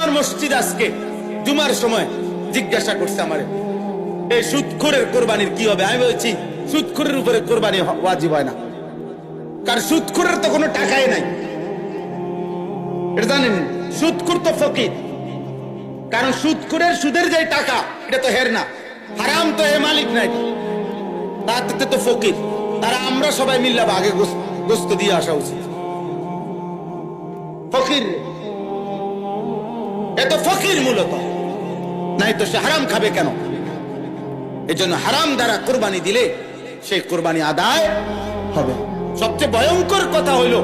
আমার মসজিদ আজকে জুমার সময় জিজ্ঞাসা করছে আমারে, এই সুদখোরের কোরবানির কি হবে? আমি বলছি সুদখোরের উপরে কোরবানি ওয়াজিব হয় না, কারণ সুদখোরের তো কোনো টাকাই নাই। এটা জানেন, সুদখোর তো ফকির, কারণ সুদখোরের সুদের যে টাকা এটা তো হের না, হারাম তো এ মালিক নাই, তাতে তো ফকির। তারা আমরা সবাই মিল্লা আগে গোস্ত দিয়ে আসা উচিত। ফকির এত ফকির মূলত, নাই তো সে হারাম খাবে কেন? এজন্য হারাম দ্বারা কোরবানি দিলে সেই কোরবানি আদায় হবে। সবচেয়ে ভয়ঙ্কর কথা হইল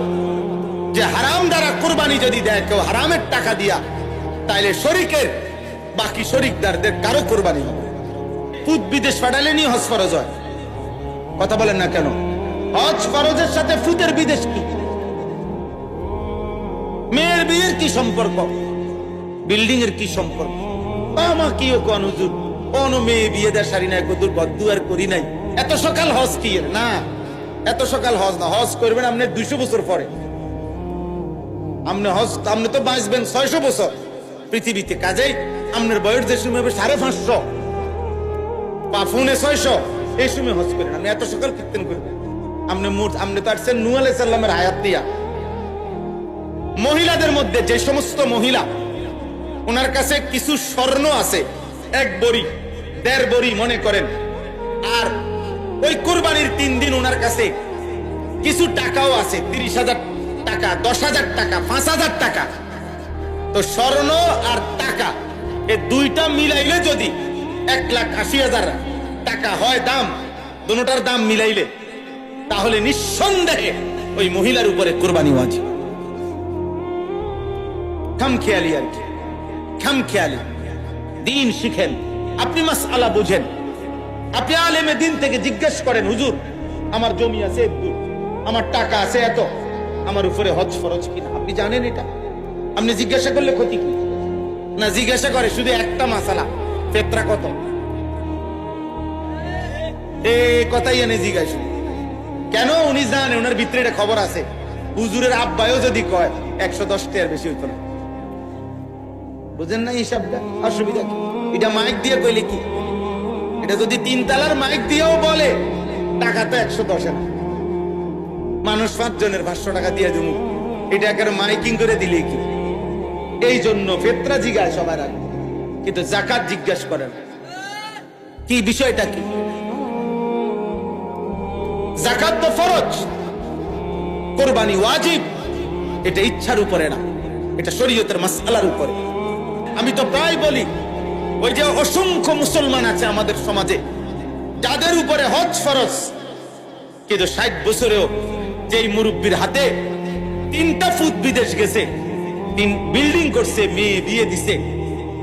যে হারাম দ্বারা কোরবানি যদি দেয় কেউ হারামের টাকা দিয়া, তাইলে শরিকের বাকি শরিকদারদের কারো কোরবানি হবে। ফুদ বিদেশ পাঠালে নিয়ে হজ ফরজ হয়, কথা বলেন না কেন? হজ ফরজের সাথে ফুদের বিদেশ কি? মেয়ের বিয়ের কি সম্পর্ক? বিল্ডিং এর কি সম্পর্ক? আমা কি কোন হুজুর কোন মেয়ে বিয়ে দেয় সারি নাই, কদুর বদুয়ার করি নাই, এত সকাল হজ কি? না, এত সকাল হজ না, হজ করবেন আপনি 200 বছর পরে। আপনি হজ আপনি তো বাঁচবেন 600 বছর পৃথিবীতে, কাজেই আপনার বয়স যে সময় হবে 550, পাফুনে 600, এই সময় হজ করেন। আপনি এত সকাল কীর্তন করবেন? আপনি তো আসছেন নূহ আলাইহিস সালামের হায়াত দিয়া। মহিলাদের মধ্যে যে সমস্ত মহিলা ওনার কাছে কিছু স্বর্ণ আছে, 1 বড়ি 1.5 বড়ি মনে করেন, আর ওই কোরবানির 3 দিন ওনার কাছে কিছু টাকাও আছে, 30,000 টাকা, 10,000 টাকা, 5,000 টাকা, তো স্বর্ণ আর টাকা এই দুইটা মিলাইলে যদি 1,80,000 টাকা হয় দাম, দুটোটার দাম মিলাইলে, তাহলে নিঃসন্দেহে ওই মহিলার উপরে কোরবানি ওয়াজিব। খামখেয়ালি আর কি, খামখেয়ালি। দিন শিখেন, আপনি মাসআলা বুঝেন, আপনি আলেমে দিন থেকে জিজ্ঞেস করেন, হুজুর আমার জমি আছে একটু, আমার টাকা আছে এত, আমার উপরে হজ ফরজ কিনা? আপনি জানেন এটা? আপনি জিজ্ঞাসা করলে ক্ষতি কি? না, জিজ্ঞাসা করে শুধু একটা মাসালা, ফেতরা কত, এই কথাই এনে জিজ্ঞাসা। কেন? উনি জানে, ওনার ভিতরে এটা খবর আছে। হুজুরের আব্বায়ও যদি কয় 110 টাকার বেশি হইতো না। বুঝেন না হিসাবটা? অসুবিধা কি? এটা মাইক দিয়ে কইলে কি? এটা যদি 3 তালার মাইক দিয়েও বলে টাকা তো 110 না, মানুষ 5 জনের 500 টাকা দিয়ে দেবো, এটা একেবারে মাইকিং করে দিলে কি? এই জন্য ফেতরা জিজ্ঞাসা সবার আগে, কিন্তু যাকাত জিজ্ঞাসা করেন কি বিষয়টা কি? যাকাত তো ফরজ, কোরবানি ওয়াজিব। এটা ইচ্ছার উপরে না, এটা শরীয়তের মাসআলার উপরে। আমি তো প্রায় বলি, ওই যে অসংখ্য মুসলমান আছে আমাদের সমাজে যাদের উপরে হজ ফরজ, কিন্তু 60 বছরেও যেই মুরব্বীর হাতে 3টা ফুট বিদেশ গেছে, 3 বিল্ডিং করছে, মেয়ে বিয়ে দিছে,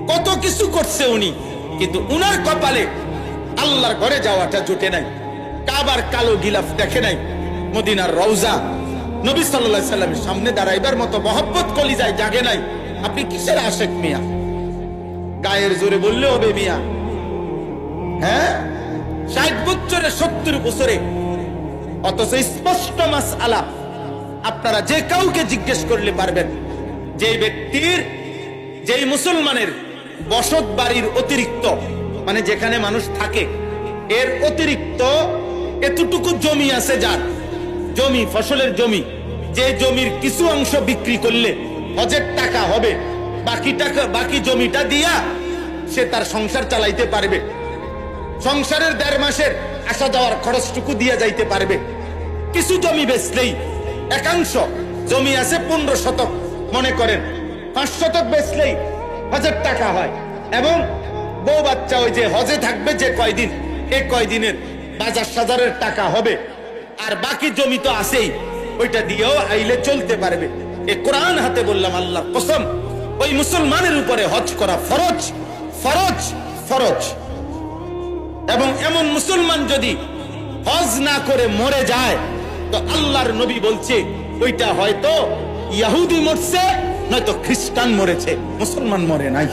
কত কিছু করছে উনি, কিন্তু উনার কপালে আল্লাহর ঘরে যাওয়াটা জুটে নাই, কাবার কালো গিলাফ দেখে নাই, মদিনার রওজা নবী সাল্লাল্লাহু আলাইহি সাল্লামের সামনে দাঁড়াইবার মতো মহব্বত কলিজায় জাগে নাই। আপনি কিসের আশেক মিয়া? গায়ের জোরে বললে হবে মিয়া? হ্যাঁ, 60 বছরে 70 বছরে, অথচ স্পষ্ট মাসআলা আপনারা যে কাউকে জিজ্ঞেস করলে পারবেন, যে ব্যক্তির, যেই মুসলমানের বসত বাড়ির অতিরিক্ত, মানে যেখানে মানুষ থাকে এর অতিরিক্ত এতটুকু জমি আছে, যার জমি ফসলের জমি, যে জমির কিছু অংশ বিক্রি করলে হজের টাকা হবে, বাকি টাকা, বাকি জমিটা দিয়া সে তার সংসার চালাইতে পারবে, সংসারের 1.5 মাসের আসা যাওয়ার খরচটুকু দিয়ে যাইতে পারবে। কিছু জমি বেচলেই, একাংশ জমি আছে 15 শতক মনে করেন, 5 শতক বেচলেই হজের টাকা হয়, এবং বউ বাচ্চা ওই যে হজে থাকবে যে কয়দিন, এই কয়দিনের বাজার সাজারের টাকা হবে, আর বাকি জমি তো আছেই, ওইটা দিয়েও আইলে চলতে পারবে। এ কোরআন হাতে বললাম আল্লাহর কসম, ওই মুসলমানের উপরে হজ করা ফরজ, ফরজ, ফরজ। এবং এমন মুসলমান যদি হজ না করে মরে যায়, তো আল্লাহর নবী বলছে ওইটা হয়তো ইহুদি মরছে, নয়তো খ্রিস্টান মরেছে, মুসলমান মরে নাই।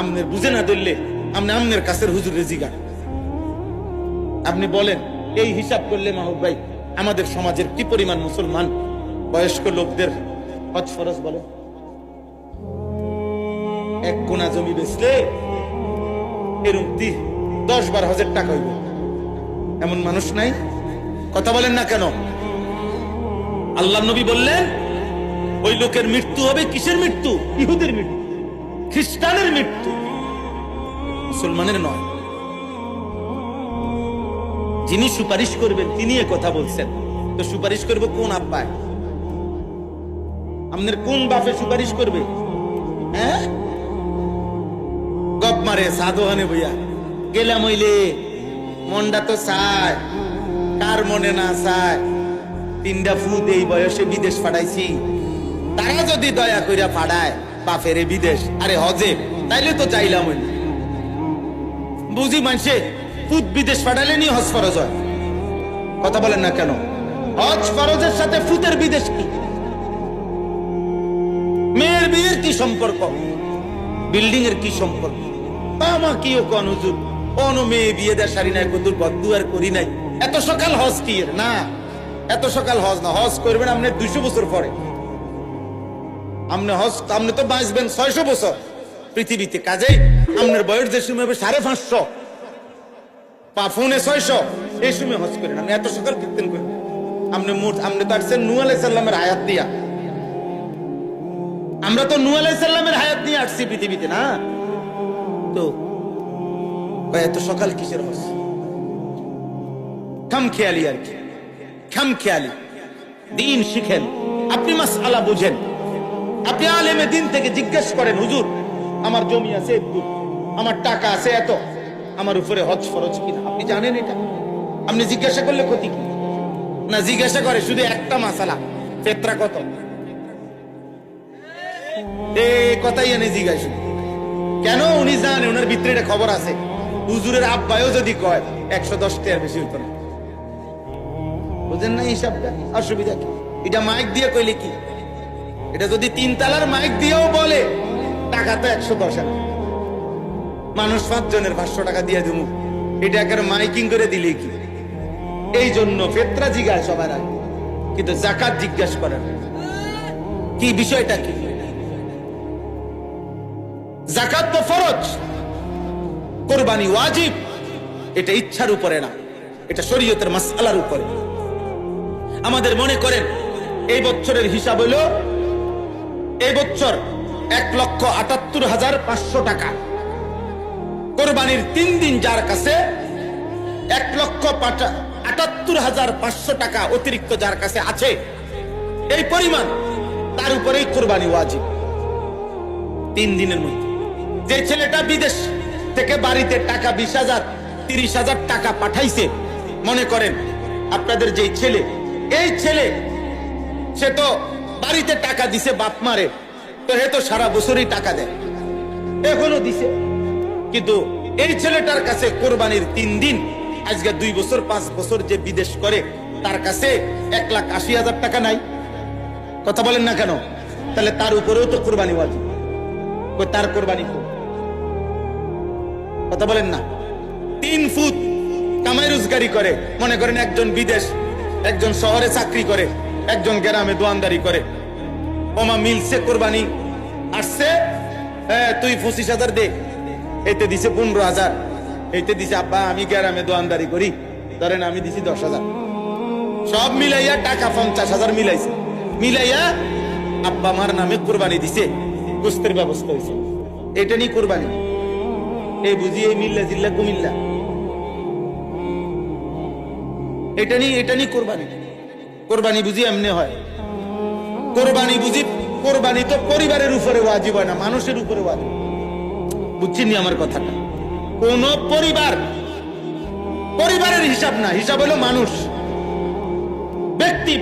আপনি বুঝে না ধরলে আপনি আমনের কাছের হুজুরে জিগান, আপনি বলেন এই হিসাব করলে মাহবুব ভাই আমাদের সমাজের কি পরিমাণ মুসলমান বয়স্ক লোকদের হজ ফরজ বলে? এক কোনা জমি বেচলে এরকম 10-12 হাজার টাকা হইব, এমন মানুষ নাই? কথা বলেন না কেন? আল্লাহ নবী বললেন ওই লোকের মৃত্যু হবে কিসের মৃত্যু? ইহুদের মৃত্যু, খ্রিস্টানের মৃত্যু, মুসলমানের নয়। যিনি সুপারিশ করবেন তিনি এ কথা বলছেন। তো সুপারিশ করবে কোন আব্বায়? আপনার কোন বাপে সুপারিশ করবে? হ্যাঁ, গপ মারে সাধুহানে বইয়া গেলাম হইলে মনটা তো চায়, কার মনে না চায়? 3টা ফুট এই বয়সে বিদেশ পাঠাইছি, তারা যদি দয়া কইরা পাঠায় বাপেরে বিদেশ, আরে হজে, তাইলে তো চাইলাম হইল। বুঝি মানছে ফুট বিদেশ পাঠালে নি হজ ফরজ হয়? কথা বলেন না কেন? হজ ফরজের সাথে ফুতের বিদেশ কি? মেয়ের বিয়ের কি সম্পর্ক? বিল্ডিং এর কি সম্পর্ক? আমা কি ও কোন হুজুর কোন মেয়ে বিয়ে দেয় সারি নাই, কদুর বদুয়ার করি নাই, এত সকাল হজ কি এর? না, এত সকাল হজ না। হজ করবেন আপনি 200 বছর পরে। আপনি তো বাঁচবেন 600 বছর পৃথিবীতে, কাজেই আপনার বয়স যে সময় হবে 550, পাফুনে 600, এই সময় হজ করেন। আপনি এত সকাল কীর্তন করেন? আপনি তো আসছেন নূহ আলাইহিস সালামের হায়াত দিয়া। আমরা তো নূহ আলাইহিস সালামের হায়াত নিয়ে আসছি পৃথিবীতে, না তো এত সকাল কিসের হজ? খাম খেয়ালি আর কি, খাম খেয়ালি। দিন শিখেন, আপনি মাসআলা বুঝেন, আপনি আলেমে দিন থেকে জিজ্ঞেস করেন, হুজুর আমার জমি আছে একটু, আমার টাকা আছে এত, আমার উপরে হজ ফরজ কিনা? আপনি জানেন এটা? আপনি জিজ্ঞাসা করলে ক্ষতি কি? না, জিজ্ঞাসা করে শুধু একটা মাসালা, ফেতরা কত, এই কথাই এনে জিজ্ঞাসা। কেন? উনি জানে, ওনার ভিতরে খবর আছে। হুজুরের আব্বায়ও যদি কয় 110 টাকার বেশি হইতো না। বুঝেন না হিসাবটা? অসুবিধা কি? এটা মাইক দিয়ে কইলে কি? এটা যদি 3 তালার মাইক দিয়েও বলে টাকা তো 110 টাকা, মানুষ 5 জনের 500 টাকা দিয়ে দেবো, এটা একের মাইকিং করে দিলে কি? এই জন্য ফেতরা জিজ্ঞাসা সবার আগে, কিন্তু যাকাত জিজ্ঞাসা করেন কি বিষয়টা কি? যাকাত তো ফরজ, কুরবানি ওয়াজিব। এটা ইচ্ছার উপরে না, এটা শরীয়তের মাসআলার উপরে। আমাদের মনে করেন এই বছরের হিসাব হলো, এই বছর 1,78,500 টাকা। কোরবানির 3 দিন যার কাছে 1,78,500 টাকা অতিরিক্ত যার কাছে আছে, এই পরিমাণ তার উপরেই কোরবানি ওয়াজিব 3 দিনের মধ্যে। যে ছেলেটা বিদেশ থেকে বাড়িতে টাকা 20,000 30,000 টাকা পাঠাইছে, মনে করেন আপনাদের যে ছেলে, এই ছেলে সে তো বাড়িতে টাকা দিছে বাপ মারে, তো হে তো সারা বছরই টাকা দেয়, এখনো দিছে। কিন্তু এই ছেলেটার কাছে কোরবানির 3 দিন, আজকে 2 বছর 5 বছর যে বিদেশ করে, তার কাছে 1,80,000 টাকা নাই। কথা বলেন না কেন? তাহলে তার উপরেও তো কোরবানি ওয়াজিব। তার কোরবানি কথা বলেন না? 3 ফুট কামাই রোজগারি করে, মনে করেন একজন বিদেশ, একজন শহরে চাকরি করে, একজন গ্রামে দোয়ানদারি করে, ওমা মিলছে কোরবানি আসছে, তুই 25,000 দে, এতে দিছে 15,000, এইতে দিছে আব্বা আমি গ্রামে দোয়ানদারি করি, ধরেন আমি দিছি 10,000, সব মিলাইয়া টাকা 50,000 মিলাইছে, মিলাইয়া আব্বা আমার নামে কোরবানি দিছে, গোস্তের ব্যবস্থা হয়েছে। এটা নিয়ে কোরবানি, এই বুঝি এই মিল্লা জিল্লা কুমিল্লা, এটা নিয়ে কোরবানি। কোরবানি বুঝি এমনি হয়? কোরবানি বুঝি, কোরবানি তো পরিবারের উপরে ওয়াজিব হয় না, মানুষের উপরে ওয়াজিব। বুঝছেন আমার কথাটা? কোন পরিবারের হিসাব না, হিসাব হলো মানুষ, ব্যক্তি।